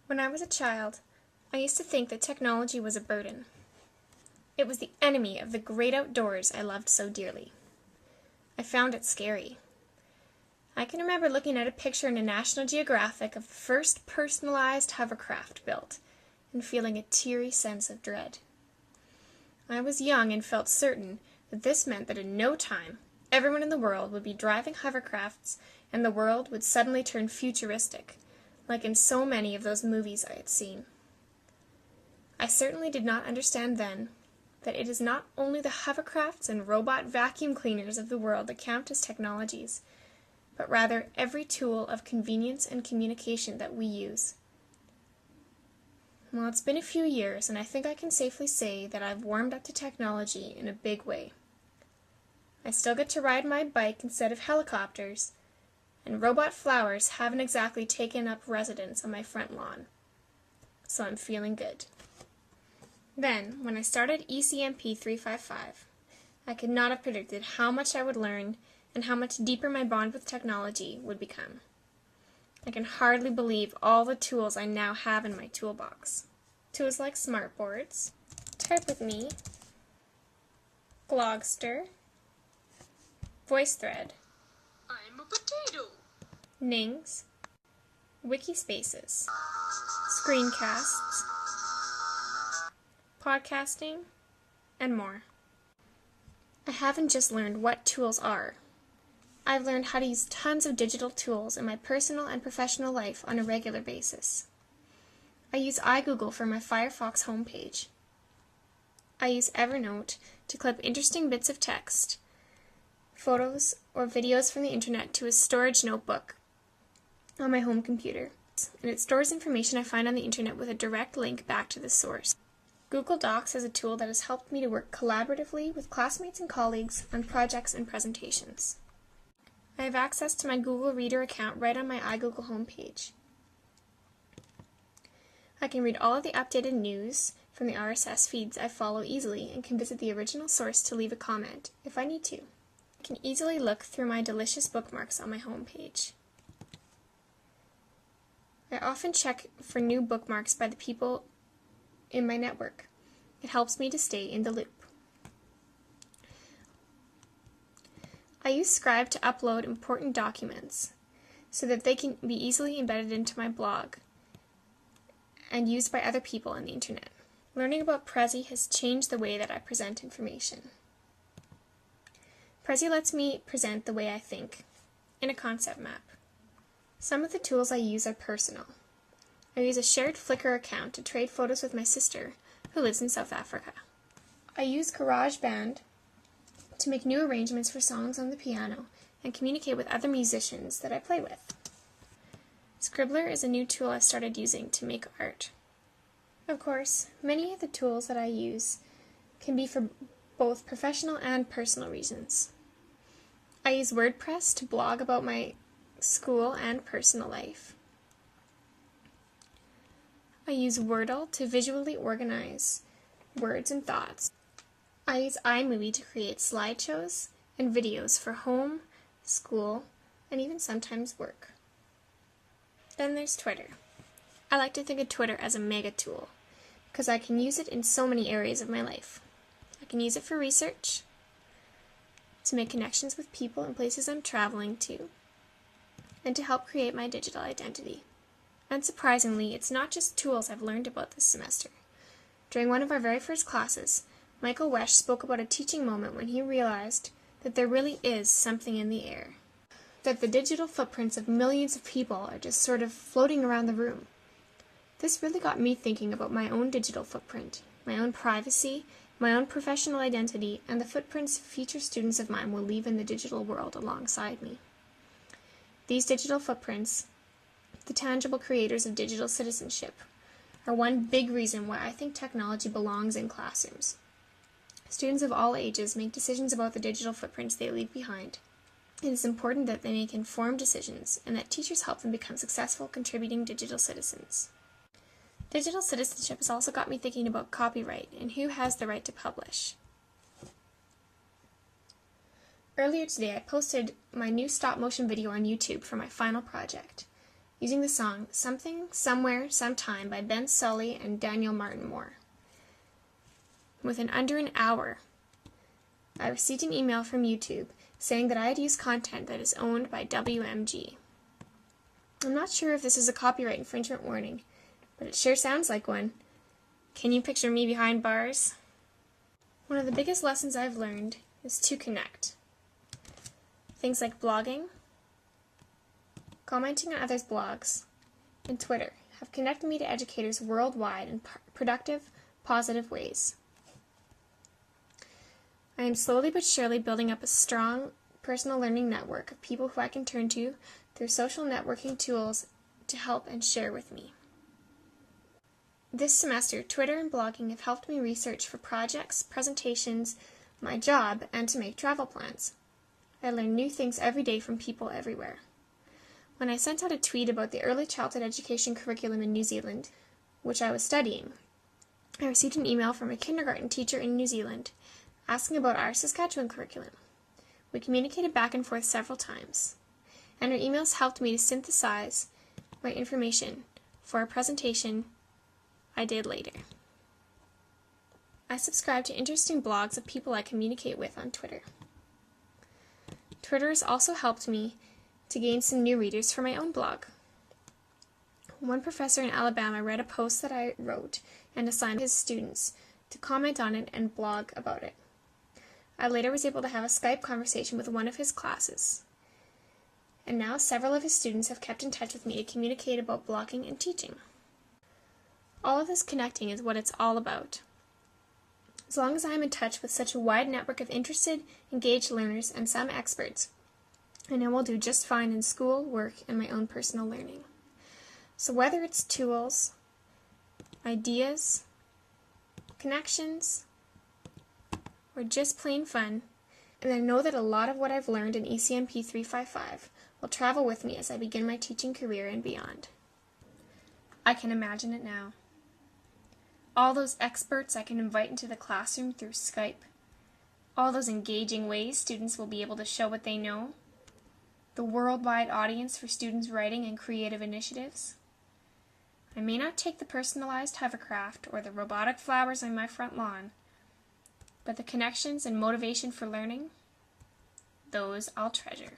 When I was a child, I used to think that technology was a burden. It was the enemy of the great outdoors I loved so dearly. I found it scary. I can remember looking at a picture in a National Geographic of the first personalized hovercraft built and feeling a teary sense of dread. I was young and felt certain that this meant that in no time, everyone in the world would be driving hovercrafts and the world would suddenly turn futuristic, like in so many of those movies I had seen. I certainly did not understand then that it is not only the hovercrafts and robot vacuum cleaners of the world that count as technologies, but rather every tool of convenience and communication that we use. Well, it's been a few years, and I think I can safely say that I've warmed up to technology in a big way. I still get to ride my bike instead of helicopters, and robot flowers haven't exactly taken up residence on my front lawn, so I'm feeling good. Then, when I started ECMP 355, I could not have predicted how much I would learn and how much deeper my bond with technology would become. I can hardly believe all the tools I now have in my toolbox. Tools like smartboards, Type with Me, Glogster, VoiceThread, I'm a potato. Nings, Wikispaces, screencasts, podcasting, and more. I haven't just learned what tools are. I've learned how to use tons of digital tools in my personal and professional life on a regular basis. I use iGoogle for my Firefox homepage. I use Evernote to clip interesting bits of text, photos, or videos from the internet to a storage notebook on my home computer, and it stores information I find on the internet with a direct link back to the source. Google Docs is a tool that has helped me to work collaboratively with classmates and colleagues on projects and presentations. I have access to my Google Reader account right on my iGoogle homepage. I can read all of the updated news from the RSS feeds I follow easily and can visit the original source to leave a comment if I need to. I can easily look through my delicious bookmarks on my homepage. I often check for new bookmarks by the people in my network. It helps me to stay in the loop. I use Scribe to upload important documents so that they can be easily embedded into my blog and used by other people on the internet. Learning about Prezi has changed the way that I present information. Prezi lets me present the way I think in a concept map. Some of the tools I use are personal. I use a shared Flickr account to trade photos with my sister, who lives in South Africa. I use GarageBand to make new arrangements for songs on the piano and communicate with other musicians that I play with. Scribbler is a new tool I started using to make art. Of course, many of the tools that I use can be for both professional and personal reasons. I use WordPress to blog about my school and personal life. I use Wordle to visually organize words and thoughts. I use iMovie to create slideshows and videos for home, school, and even sometimes work. Then there's Twitter. I like to think of Twitter as a mega tool because I can use it in so many areas of my life. I can use it for research, to make connections with people and places I'm traveling to, and to help create my digital identity. Unsurprisingly, it's not just tools I've learned about this semester. During one of our very first classes, Michael Wesch spoke about a teaching moment when he realized that there really is something in the air, that the digital footprints of millions of people are just sort of floating around the room. This really got me thinking about my own digital footprint, my own privacy, my own professional identity, and the footprints future students of mine will leave in the digital world alongside me. These digital footprints, the tangible creators of digital citizenship, are one big reason why I think technology belongs in classrooms. Students of all ages make decisions about the digital footprints they leave behind. It is important that they make informed decisions and that teachers help them become successful contributing digital citizens. Digital citizenship has also got me thinking about copyright and who has the right to publish. Earlier today I posted my new stop-motion video on YouTube for my final project. using the song Something, Somewhere, Sometime by Ben Sully and Daniel Martin Moore. Within under an hour, I received an email from YouTube saying that I had used content that is owned by WMG. I'm not sure if this is a copyright infringement warning, but it sure sounds like one. Can you picture me behind bars? One of the biggest lessons I've learned is to connect. Things like blogging, commenting on others' blogs, and Twitter have connected me to educators worldwide in productive, positive ways. I am slowly but surely building up a strong personal learning network of people who I can turn to through social networking tools to help and share with me. This semester, Twitter and blogging have helped me research for projects, presentations, my job, and to make travel plans. I learn new things every day from people everywhere. When I sent out a tweet about the early childhood education curriculum in New Zealand, which I was studying, I received an email from a kindergarten teacher in New Zealand asking about our Saskatchewan curriculum. We communicated back and forth several times, and her emails helped me to synthesize my information for a presentation I did later. I subscribe to interesting blogs of people I communicate with on Twitter. Twitter has also helped me to gain some new readers for my own blog. One professor in Alabama read a post that I wrote and assigned his students to comment on it and blog about it. I later was able to have a Skype conversation with one of his classes, and now several of his students have kept in touch with me to communicate about blogging and teaching. All of this connecting is what it's all about. As long as I am in touch with such a wide network of interested, engaged learners and some experts, I know I'll do just fine in school, work, and my own personal learning. So whether it's tools, ideas, connections, or just plain fun, and I know that a lot of what I've learned in ECMP 355 will travel with me as I begin my teaching career and beyond. I can imagine it now. All those experts I can invite into the classroom through Skype. All those engaging ways students will be able to show what they know. The worldwide audience for students' writing and creative initiatives. I may not take the personalized hovercraft or the robotic flowers on my front lawn, but the connections and motivation for learning, those I'll treasure.